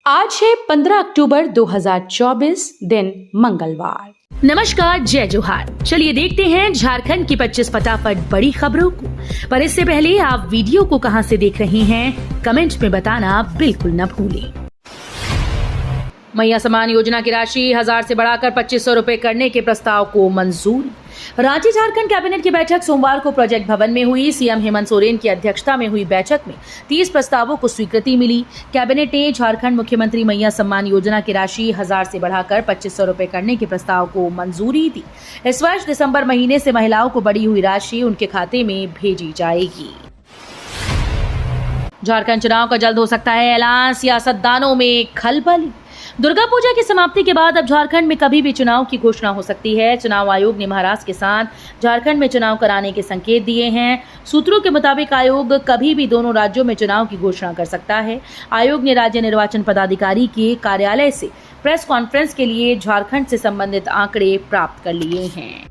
आज है 15 अक्टूबर 2024, दिन मंगलवार। नमस्कार, जय जोहार। चलिए देखते हैं झारखंड की 25 फटाफट बड़ी खबरों को। पर इससे पहले आप वीडियो को कहां से देख रहे हैं, कमेंट में बताना बिल्कुल न भूलें। मैया सम्मान योजना की राशि 1000 से बढ़ाकर 2500 रुपए करने के प्रस्ताव को मंजूरी। रांची झारखंड कैबिनेट की बैठक सोमवार को प्रोजेक्ट भवन में हुई। सीएम हेमंत सोरेन की अध्यक्षता में हुई बैठक में 30 प्रस्तावों को स्वीकृति मिली। कैबिनेट ने झारखंड मुख्यमंत्री मैया सम्मान योजना की राशि 1000 से बढ़ाकर 2500 रुपए करने के प्रस्ताव को मंजूरी दी। इस वर्ष दिसंबर महीने से महिलाओं को बढ़ी हुई राशि उनके खाते में भेजी जाएगी। झारखंड चुनाव का जल्द हो सकता है ऐलान, सियासतदानों में खलबली। दुर्गा पूजा की समाप्ति के बाद अब झारखंड में कभी भी चुनाव की घोषणा हो सकती है। चुनाव आयोग ने महाराष्ट्र के साथ झारखंड में चुनाव कराने के संकेत दिए हैं। सूत्रों के मुताबिक आयोग कभी भी दोनों राज्यों में चुनाव की घोषणा कर सकता है। आयोग ने राज्य निर्वाचन पदाधिकारी के कार्यालय से प्रेस कॉन्फ्रेंस के लिए झारखंड से संबंधित आंकड़े प्राप्त कर लिए हैं।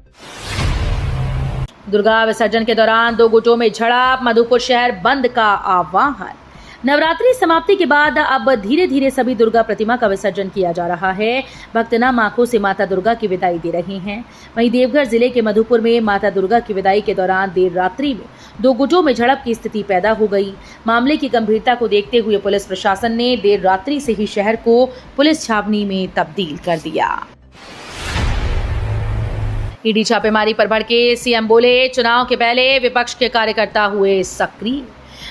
दुर्गा विसर्जन के दौरान 2 गुटों में झड़प, मधुपुर शहर बंद का आह्वान। नवरात्रि समाप्ति के बाद अब धीरे धीरे सभी दुर्गा प्रतिमा का विसर्जन किया जा रहा है। भक्त नाम आंखों से माता दुर्गा की विदाई दे रहे हैं। वहीं देवघर जिले के मधुपुर में माता दुर्गा की विदाई के दौरान देर रात्रि में 2 गुटों में झड़प की स्थिति पैदा हो गई। मामले की गंभीरता को देखते हुए पुलिस प्रशासन ने देर रात्रि से ही शहर को पुलिस छावनी में तब्दील कर दिया। ईडी छापेमारी पर भड़के सीएम बोले, चुनाव के पहले विपक्ष के कार्यकर्ता हुए सक्रिय।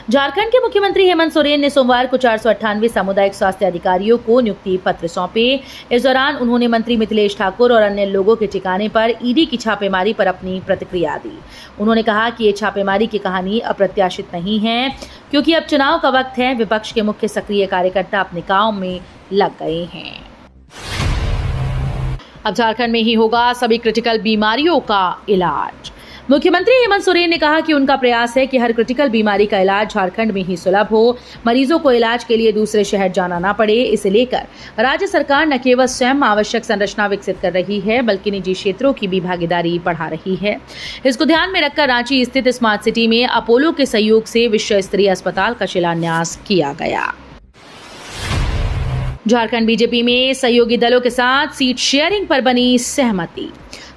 झारखंड के मुख्यमंत्री हेमंत सोरेन ने सोमवार को 498 सामुदायिक स्वास्थ्य अधिकारियों को नियुक्ति पत्र सौंपे। इस दौरान उन्होंने मंत्री मिथिलेश ठाकुर और अन्य लोगों के ठिकाने पर ईडी की छापेमारी पर अपनी प्रतिक्रिया दी। उन्होंने कहा कि ये छापेमारी की कहानी अप्रत्याशित नहीं है, क्योंकि अब चुनाव का वक्त है। विपक्ष के मुख्य सक्रिय कार्यकर्ता अपने काम में लग गए हैं। अब झारखंड में ही होगा सभी क्रिटिकल बीमारियों का इलाज। मुख्यमंत्री हेमंत सोरेन ने कहा कि उनका प्रयास है कि हर क्रिटिकल बीमारी का इलाज झारखंड में ही सुलभ हो, मरीजों को इलाज के लिए दूसरे शहर जाना ना पड़े। इसे लेकर राज्य सरकार न केवल स्वयं आवश्यक संरचना विकसित कर रही है, बल्कि निजी क्षेत्रों की भी भागीदारी बढ़ा रही है। इसको ध्यान में रखकर रांची स्थित स्मार्ट सिटी में अपोलो के सहयोग से विश्व स्तरीय अस्पताल का शिलान्यास किया गया। झारखंड बीजेपी में सहयोगी दलों के साथ सीट शेयरिंग पर बनी सहमति।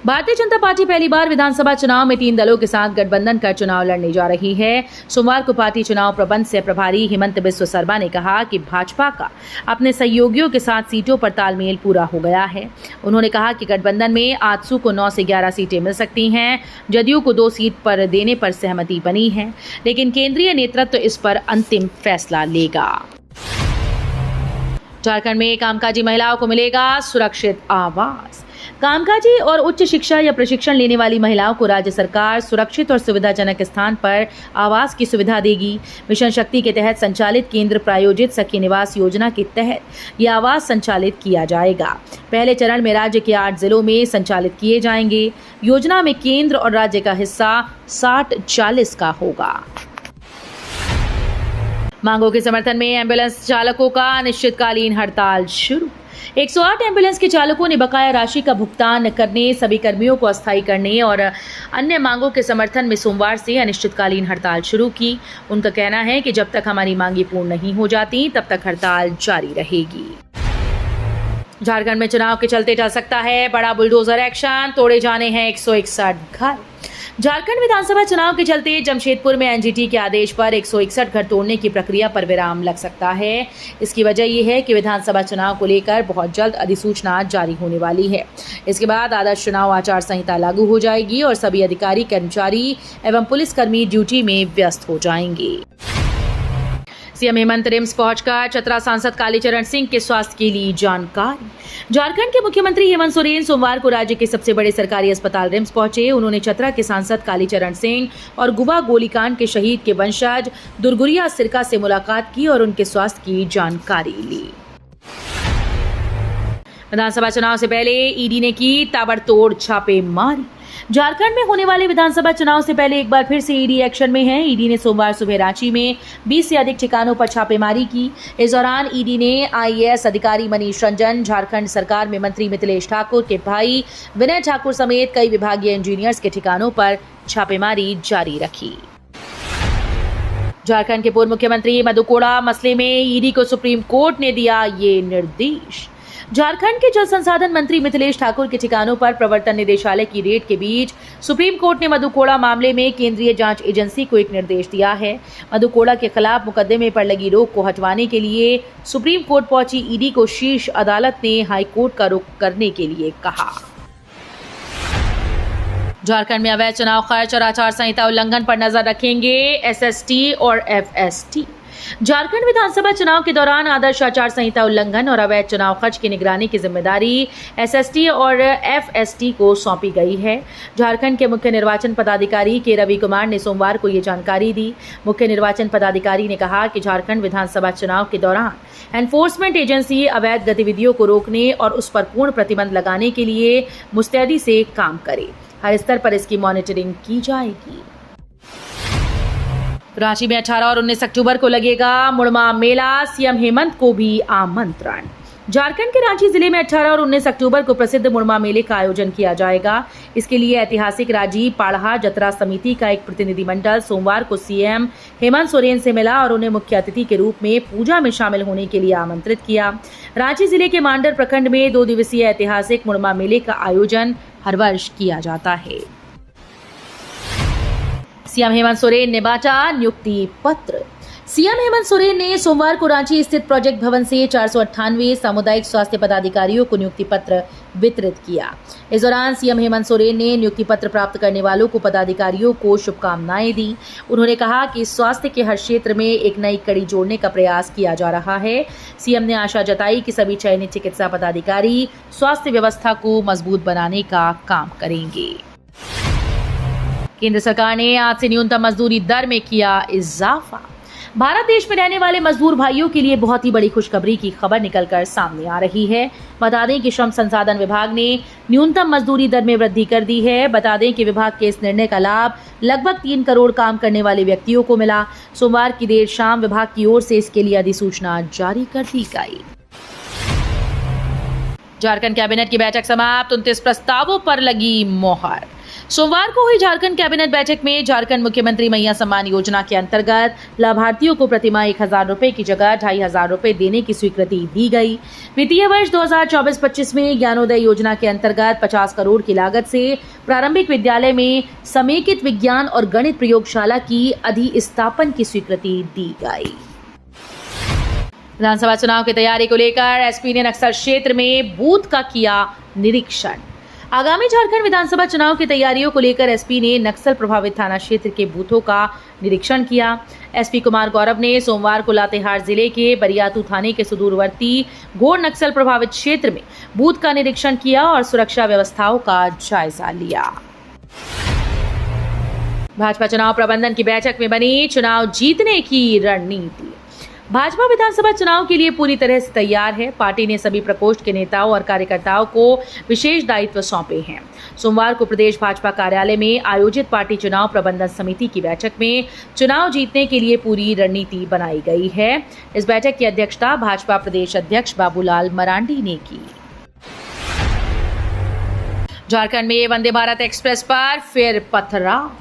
भारतीय जनता पार्टी पहली बार विधानसभा चुनाव में 3 दलों के साथ गठबंधन कर चुनाव लड़ने जा रही है। सोमवार को पार्टी चुनाव प्रबंध से प्रभारी हेमंत बिस्व शर्मा ने कहा कि भाजपा का अपने सहयोगियों के साथ सीटों पर तालमेल पूरा हो गया है। उन्होंने कहा कि गठबंधन में आजसू को 9 से 11 सीटें मिल सकती हैं। जदयू को 2 सीट पर देने पर सहमति बनी है, लेकिन केंद्रीय नेतृत्व इस पर अंतिम फैसला लेगा। झारखंड में कामकाजी महिलाओं को मिलेगा सुरक्षित आवास। कामकाजी और उच्च शिक्षा या प्रशिक्षण लेने वाली महिलाओं को राज्य सरकार सुरक्षित और सुविधाजनक स्थान पर आवास की सुविधा देगी। मिशन शक्ति के तहत संचालित केंद्र प्रायोजित सखी निवास योजना के तहत यह आवास संचालित किया जाएगा। पहले चरण में राज्य के 8 जिलों में संचालित किए जाएंगे। योजना में केंद्र और राज्य का हिस्सा 60-40 का होगा। मांगों के समर्थन में एम्बुलेंस चालकों का अनिश्चितकालीन हड़ताल शुरू। 108 एम्बुलेंस के चालकों ने बकाया राशि का भुगतान करने, सभी कर्मियों को अस्थायी करने और अन्य मांगों के समर्थन में सोमवार से अनिश्चितकालीन हड़ताल शुरू की। उनका कहना है कि जब तक हमारी मांगें पूर्ण नहीं हो जाती, तब तक हड़ताल जारी रहेगी। झारखंड में चुनाव के चलते चल सकता है बड़ा बुलडोजर एक्शन, तोड़े जाने हैं 161 घर। झारखंड विधानसभा चुनाव के चलते जमशेदपुर में एनजीटी के आदेश पर 161 घर तोड़ने की प्रक्रिया पर विराम लग सकता है। इसकी वजह यह है कि विधानसभा चुनाव को लेकर बहुत जल्द अधिसूचना जारी होने वाली है। इसके बाद आदर्श चुनाव आचार संहिता लागू हो जाएगी और सभी अधिकारी, कर्मचारी एवं पुलिसकर्मी ड्यूटी में व्यस्त हो जाएंगे। सीएम हेमंत रिम्स पहुंचकर चतरा सांसद कालीचरण सिंह के स्वास्थ्य के लिए जानकारी। झारखंड के मुख्यमंत्री हेमंत सोरेन सोमवार को राज्य के सबसे बड़े सरकारी अस्पताल रिम्स पहुंचे। उन्होंने चतरा के सांसद कालीचरण सिंह और गुवा गोलीकांड के शहीद के वंशज दुर्गुरिया सिरका से मुलाकात की और उनके स्वास्थ्य की जानकारी ली। विधानसभा चुनाव से पहले ईडी ने की ताबड़तोड़ छापेमारी। झारखंड में होने वाले विधानसभा चुनाव से पहले एक बार फिर से ईडी एक्शन में है। ईडी ने सोमवार सुबह रांची में 20 से अधिक ठिकानों पर छापेमारी की। इस दौरान ईडी ने आईएएस अधिकारी मनीष रंजन, झारखंड सरकार में मंत्री मिथिलेश ठाकुर के भाई विनय ठाकुर समेत कई विभागीय इंजीनियर्स के ठिकानों पर छापेमारी जारी रखी। झारखंड के पूर्व मुख्यमंत्री मधु कोड़ा मसले में ईडी को सुप्रीम कोर्ट ने दिया ये निर्देश। झारखंड के जल संसाधन मंत्री मिथिलेश ठाकुर के ठिकानों पर प्रवर्तन निदेशालय की रेड के बीच सुप्रीम कोर्ट ने मधु कोड़ा मामले में केंद्रीय जांच एजेंसी को एक निर्देश दिया है। मधु कोड़ा के खिलाफ मुकदमे पर लगी रोक को हटवाने के लिए सुप्रीम कोर्ट पहुंची ईडी को शीर्ष अदालत ने हाई कोर्ट का रुख करने के लिए कहा। झारखंड में अवैध चुनाव खर्च और आचार संहिता उल्लंघन पर नजर रखेंगे एसएसटी और एफएसटी। झारखंड विधानसभा चुनाव के दौरान आदर्श आचार संहिता उल्लंघन और अवैध चुनाव खर्च की निगरानी की जिम्मेदारी एसएसटी और एफएसटी को सौंपी गई है। झारखंड के मुख्य निर्वाचन पदाधिकारी के रवि कुमार ने सोमवार को ये जानकारी दी। मुख्य निर्वाचन पदाधिकारी ने कहा कि झारखंड विधानसभा चुनाव के दौरान एनफोर्समेंट एजेंसी अवैध गतिविधियों को रोकने और उस पर पूर्ण प्रतिबंध लगाने के लिए मुस्तैदी से काम करे। हर स्तर पर इसकी मॉनिटरिंग की जाएगी। रांची में 18 और 19 अक्टूबर को लगेगा मुड़मा मेला, सीएम हेमंत को भी आमंत्रण। झारखंड के रांची जिले में 18 और 19 अक्टूबर को प्रसिद्ध मुड़मा मेले का आयोजन किया जाएगा। इसके लिए ऐतिहासिक राजीव पाढ़ा जतरा समिति का एक प्रतिनिधिमंडल सोमवार को सीएम हेमंत सोरेन से मिला और उन्हें मुख्य अतिथि के रूप में पूजा में शामिल होने के लिए आमंत्रित किया। रांची जिले के मांडर प्रखंड में 2 दिवसीय ऐतिहासिक मुड़मा मेले का आयोजन हर वर्ष किया जाता है। सीएम हेमंत सोरेन ने बांटा नियुक्ति पत्र। सीएम हेमंत सोरेन ने सोमवार को रांची स्थित प्रोजेक्ट भवन से 498 सामुदायिक स्वास्थ्य पदाधिकारियों को नियुक्ति पत्र वितरित किया। इस दौरान सीएम हेमंत सोरेन ने नियुक्ति पत्र प्राप्त करने वालों को पदाधिकारियों को शुभकामनाएं दी। उन्होंने कहा कि स्वास्थ्य के हर क्षेत्र में एक नई कड़ी जोड़ने का प्रयास किया जा रहा है। सीएम ने आशा जताई कि सभी चयनित चिकित्सा पदाधिकारी स्वास्थ्य व्यवस्था को मजबूत बनाने का काम करेंगे। केंद्र सरकार ने आज से न्यूनतम मजदूरी दर में किया इजाफा। भारत देश में रहने वाले मजदूर भाइयों के लिए बहुत ही बड़ी खुशखबरी की खबर निकलकर सामने आ रही है। बता दें कि श्रम संसाधन विभाग ने न्यूनतम मजदूरी दर में वृद्धि कर दी है। बता दें कि विभाग के इस निर्णय का लाभ लगभग 3 करोड़ काम करने वाले व्यक्तियों को मिला। सोमवार की देर शाम विभाग की ओर से इसके लिए अधिसूचना जारी कर दी गई। झारखंड कैबिनेट की बैठक समाप्त, 29 प्रस्तावों पर लगी मोहर। सोमवार को हुई झारखंड कैबिनेट बैठक में झारखंड मुख्यमंत्री मैया सम्मान योजना के अंतर्गत लाभार्थियों को प्रतिमाह 1,000 रुपए की जगह 2,500 रुपए देने की स्वीकृति दी गई। वित्तीय वर्ष 2024-25 में ज्ञानोदय योजना के अंतर्गत 50 करोड़ की लागत से प्रारंभिक विद्यालय में समेकित विज्ञान और गणित प्रयोगशाला की अधिस्थापन की स्वीकृति दी गई। विधानसभा चुनाव की तैयारी को लेकर एसपी ने नक्सल क्षेत्र में बूथ का किया निरीक्षण। आगामी झारखंड विधानसभा चुनाव की तैयारियों को लेकर एसपी ने नक्सल प्रभावित थाना क्षेत्र के बूथों का निरीक्षण किया। एसपी कुमार गौरव ने सोमवार को लातेहार जिले के बरियातू थाने के सुदूरवर्ती घोर नक्सल प्रभावित क्षेत्र में बूथ का निरीक्षण किया और सुरक्षा व्यवस्थाओं का जायजा लिया। भाजपा चुनाव प्रबंधन की बैठक में बनी चुनाव जीतने की रणनीति। भाजपा विधानसभा चुनाव के लिए पूरी तरह से तैयार है। पार्टी ने सभी प्रकोष्ठ के नेताओं और कार्यकर्ताओं को विशेष दायित्व सौंपे हैं। सोमवार को प्रदेश भाजपा कार्यालय में आयोजित पार्टी चुनाव प्रबंधन समिति की बैठक में चुनाव जीतने के लिए पूरी रणनीति बनाई गई है। इस बैठक की अध्यक्षता भाजपा प्रदेश अध्यक्ष बाबूलाल मरांडी ने की। झारखंड में वंदे भारत एक्सप्रेस पर फिर पथराव।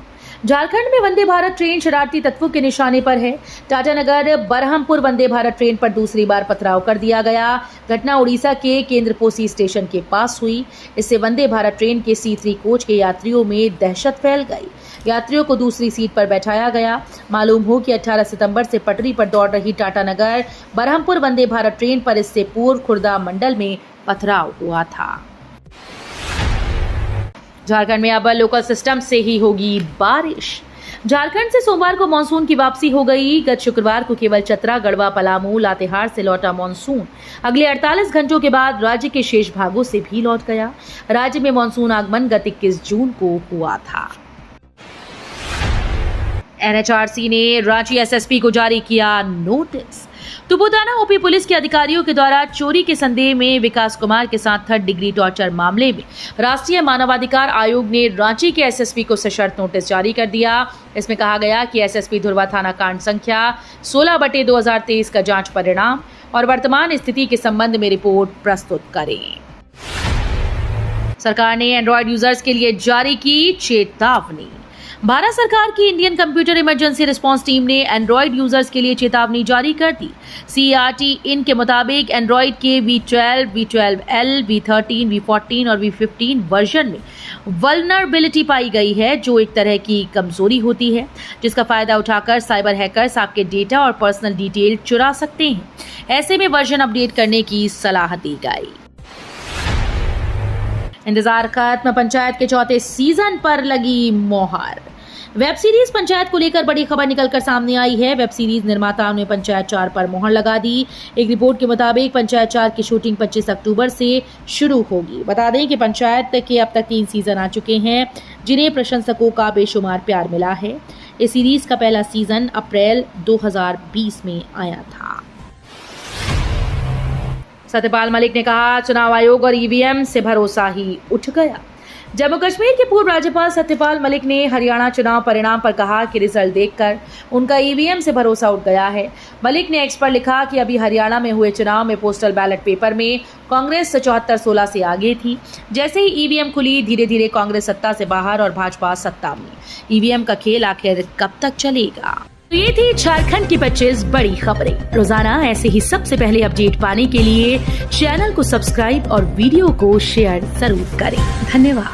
झारखंड में वंदे भारत ट्रेन शरारती तत्वों के निशाने पर है। टाटानगर बरहमपुर वंदे भारत ट्रेन पर दूसरी बार पथराव कर दिया गया। घटना उड़ीसा के केंद्रपोशी स्टेशन के पास हुई। इससे वंदे भारत ट्रेन के C3 कोच के यात्रियों में दहशत फैल गई। यात्रियों को दूसरी सीट पर बैठाया गया। मालूम हो कि 18 सितंबर से पटरी पर दौड़ रही टाटानगर बरहमपुर वंदे भारत ट्रेन पर इससे पूर्व खुर्दा मंडल में पथराव हुआ था। झारखंड में अब लोकल सिस्टम से ही होगी बारिश। झारखंड से सोमवार को मानसून की वापसी हो गई। गत शुक्रवार को केवल चतरा, गढ़वा, पलामू, लातेहार से लौटा मानसून अगले 48 घंटों के बाद राज्य के शेष भागों से भी लौट गया। राज्य में मानसून आगमन गत 21 जून को हुआ था। एनएचआरसी ने रांची एसएसपी को जारी किया नोटिस। तुपुताना ओपी पुलिस के अधिकारियों के द्वारा चोरी के संदेह में विकास कुमार के साथ 3rd डिग्री टॉर्चर मामले में राष्ट्रीय मानवाधिकार आयोग ने रांची के एसएसपी को सशर्त नोटिस जारी कर दिया। इसमें कहा गया कि एसएसपी धुरवा थाना कांड संख्या 16/2023 का जांच परिणाम और वर्तमान स्थिति के संबंध में रिपोर्ट प्रस्तुत करें। सरकार ने एंड्रॉयड यूजर्स के लिए जारी की चेतावनी। भारत सरकार की Indian computer emergency response team ने एंड्रॉयड यूजर्स के लिए चेतावनी जारी कर दी। CERT इन के मुताबिक एंड्रॉयड के V12, V12L, V13, V14 और V15 वर्जन में वल्नरेबिलिटी पाई गई है, जो एक तरह की कमजोरी होती है जिसका फायदा उठाकर साइबर हैकर्स आपके डेटा और पर्सनल डिटेल चुरा सकते हैं। ऐसे में वर्जन अपडेट करने की सलाह दी गई। इंतजार खत्म, पंचायत के चौथे सीजन पर लगी मोहर। वेब सीरीज पंचायत को लेकर बड़ी खबर निकलकर सामने आई है। वेब सीरीज निर्माताओं ने पंचायत 4 पर मोहर लगा दी। एक रिपोर्ट के मुताबिक पंचायत 4 की शूटिंग 25 अक्टूबर से शुरू होगी। बता दें कि पंचायत के अब तक 3 सीजन आ चुके हैं, जिन्हें प्रशंसकों का बेशुमार प्यार मिला है। इस सीरीज का पहला सीजन अप्रैल 2020 में आया था। सत्यपाल मलिक ने कहा, चुनाव आयोग और EVM से भरोसा ही उठ गया। जम्मू कश्मीर के पूर्व राज्यपाल सत्यपाल मलिक ने हरियाणा चुनाव परिणाम पर कहा कि रिजल्ट देखकर उनका EVM से भरोसा उठ गया है। मलिक ने एक्स पर लिखा कि अभी हरियाणा में हुए चुनाव में पोस्टल बैलेट पेपर में कांग्रेस 74-16 से आगे थी। जैसे ही EVM खुली, धीरे धीरे कांग्रेस सत्ता से बाहर और भाजपा सत्ता में। EVM का खेल आखिर कब तक चलेगा? तो ये थी झारखंड की 25 बड़ी खबरें। रोजाना ऐसे ही सबसे पहले अपडेट पाने के लिए चैनल को सब्सक्राइब और वीडियो को शेयर जरूर करें। धन्यवाद।